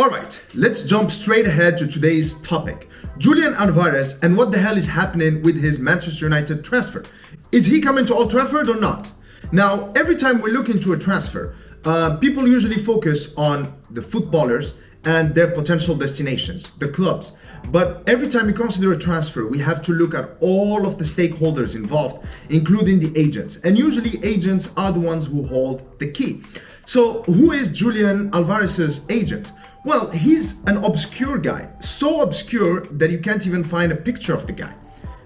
Alright, let's jump straight ahead to today's topic. Julian Alvarez and what the hell is happening with his Manchester United transfer. Is he coming to Old Trafford or not? Now, every time we look into a transfer, people usually focus on the footballers and their potential destinations, the clubs. But every time we consider a transfer, we have to look at all of the stakeholders involved, including the agents. And usually agents are the ones who hold the key. So who is Julian Alvarez's agent? Well, he's an obscure guy, so obscure that you can't even find a picture of the guy,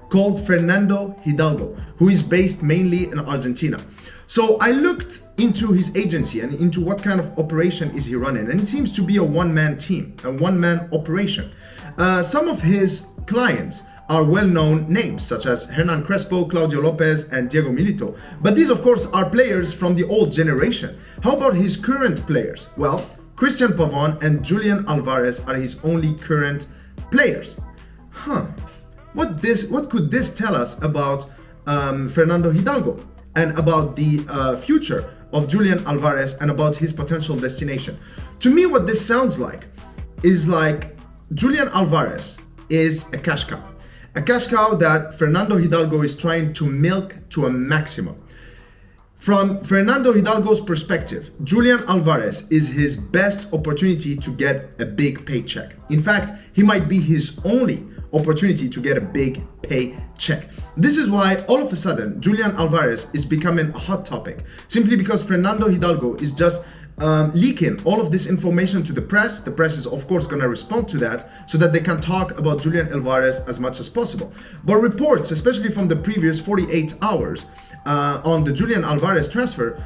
called Fernando Hidalgo, who is based mainly in Argentina. So I looked into his agency and into what kind of operation is he running, and it seems to be a one-man team, a one-man operation. Some of his clients are well-known names such as Hernan Crespo, Claudio Lopez, and Diego Milito. But these, of course, are players from the old generation. How about his current players? Well, Christian Pavón and Julian Alvarez are his only current players. What could this tell us about Fernando Hidalgo and about the future of Julian Alvarez and about his potential destination? To me, what this sounds like is like Julian Alvarez is a cash cow. A cash cow that Fernando Hidalgo is trying to milk to a maximum. From Fernando Hidalgo's perspective, Julian Alvarez is his best opportunity to get a big paycheck. In fact, he might be his only opportunity to get a big paycheck. This is why all of a sudden Julian Alvarez is becoming a hot topic, simply because Fernando Hidalgo is just leaking all of this information to the press. The press is of course going to respond to that so that they can talk about Julian Alvarez as much as possible. But reports, especially from the previous 48 hours on the Julian Alvarez transfer,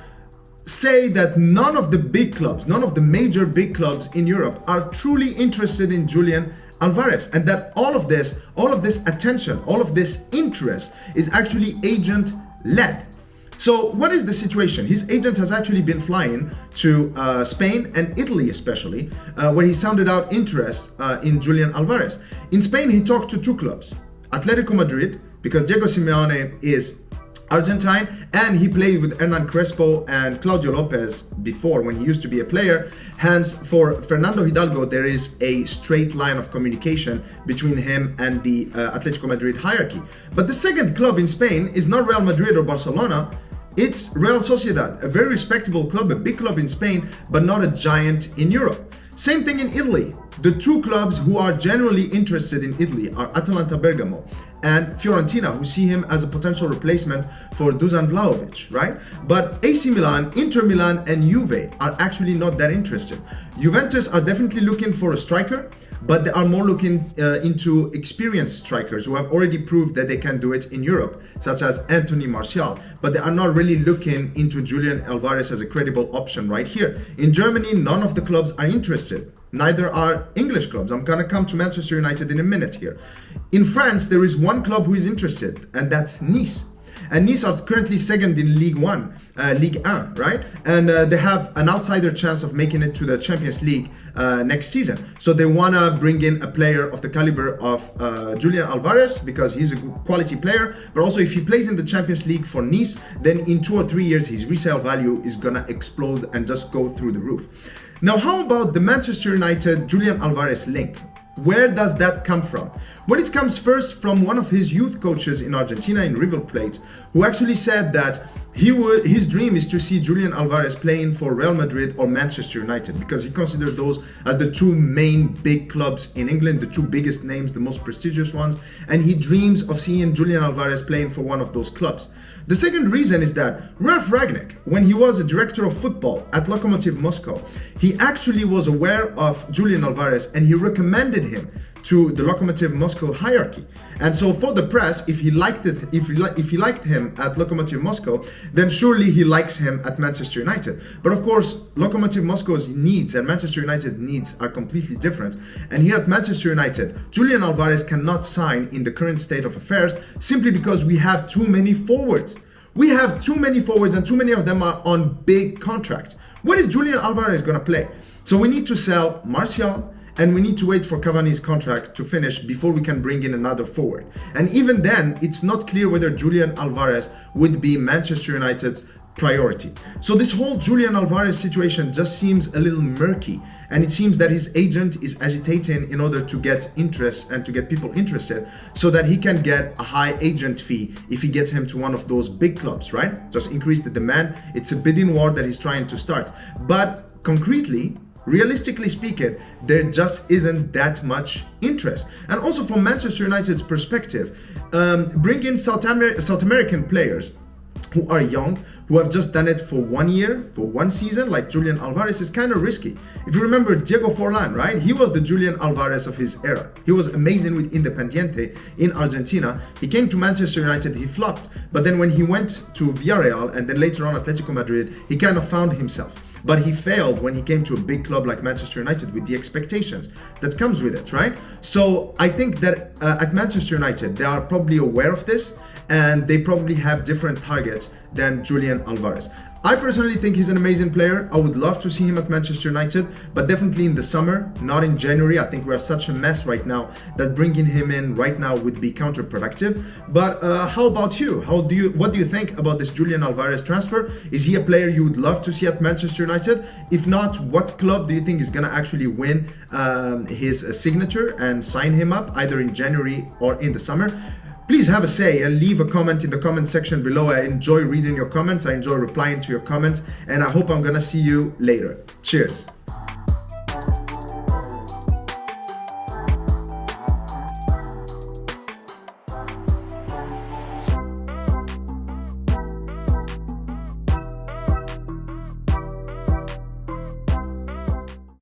say that none of the big clubs, none of the major big clubs in Europe are truly interested in Julian Alvarez, and that all of this attention, all of this interest is actually agent-led. So what is the situation? His agent has actually been flying to Spain and Italy especially, where he sounded out interest in Julian Alvarez. In Spain, he talked to two clubs, Atletico Madrid, because Diego Simeone is Argentine, and he played with Hernan Crespo and Claudio Lopez before when he used to be a player. Hence, for Fernando Hidalgo, there is a straight line of communication between him and the Atletico Madrid hierarchy. But the second club in Spain is not Real Madrid or Barcelona, it's Real Sociedad, a very respectable club, a big club in Spain, but not a giant in Europe. Same thing in Italy. The two clubs who are generally interested in Italy are Atalanta Bergamo and Fiorentina, who see him as a potential replacement for Dusan Vlahovic, right? But AC Milan, Inter Milan, and Juve are actually not that interested. Juventus are definitely looking for a striker, but they are more looking into experienced strikers who have already proved that they can do it in Europe, such as Anthony Martial. But they are not really looking into Julian Alvarez as a credible option right here. In Germany, none of the clubs are interested. Neither are English clubs. I'm gonna come to Manchester United in a minute here. In France, there is one club who is interested, and that's Nice. And Nice are currently second in Ligue 1, Ligue 1, right? And they have an outsider chance of making it to the Champions League next season. So they want to bring in a player of the caliber of Julian Alvarez because he's a quality player. But also if he plays in the Champions League for Nice, then in 2 or 3 years, his resale value is going to explode and just go through the roof. Now, how about the Manchester United Julian Alvarez link? Where does that come from? Well, it comes first from one of his youth coaches in Argentina, in River Plate, who actually said that his dream is to see Julian Alvarez playing for Real Madrid or Manchester United, because he considered those as the two main big clubs in England, the two biggest names, the most prestigious ones, and he dreams of seeing Julian Alvarez playing for one of those clubs. The second reason is that Ralf Rangnick, when he was a director of football at Lokomotiv Moscow, he actually was aware of Julian Alvarez and he recommended him to the Lokomotiv Moscow hierarchy. And so for the press, if he liked him at Lokomotiv Moscow, then surely he likes him at Manchester United. But of course, Lokomotiv Moscow's needs and Manchester United's needs are completely different. And here at Manchester United, Julian Alvarez cannot sign in the current state of affairs simply because we have too many forwards. We have too many forwards and too many of them are on big contracts. What is Julian Alvarez going to play? So we need to sell Martial and we need to wait for Cavani's contract to finish before we can bring in another forward. And even then, it's not clear whether Julian Alvarez would be Manchester United's priority. So this whole Julian Alvarez situation just seems a little murky. and it seems that his agent is agitating in order to get interest and to get people interested so that he can get a high agent fee if he gets him to one of those big clubs, right? Just increase the demand. It's a bidding war that he's trying to start. But concretely, realistically speaking, there just isn't that much interest. And also from Manchester United's perspective, bringing South American players who are young, who have just done it for 1 year, for one season, like Julian Alvarez, is kind of risky. If you remember Diego Forlan, right? He was the Julian Alvarez of his era. He was amazing with Independiente in Argentina. He came to Manchester United, he flopped. But then when he went to Villarreal and then later on Atletico Madrid, he kind of found himself. But he failed when he came to a big club like Manchester United with the expectations that comes with it, right? So I think that at Manchester United, they are probably aware of this, and they probably have different targets than Julian Alvarez. I personally think he's an amazing player. I would love to see him at Manchester United, but definitely in the summer, not in January. I think we are such a mess right now that bringing him in right now would be counterproductive. But how about you? What do you think about this Julian Alvarez transfer? Is he a player you would love to see at Manchester United? If not, what club do you think is going to actually win his signature and sign him up either in January or in the summer? Please have a say and leave a comment in the comment section below. I enjoy reading your comments. I enjoy replying to your comments, and I hope I'm gonna see you later. Cheers.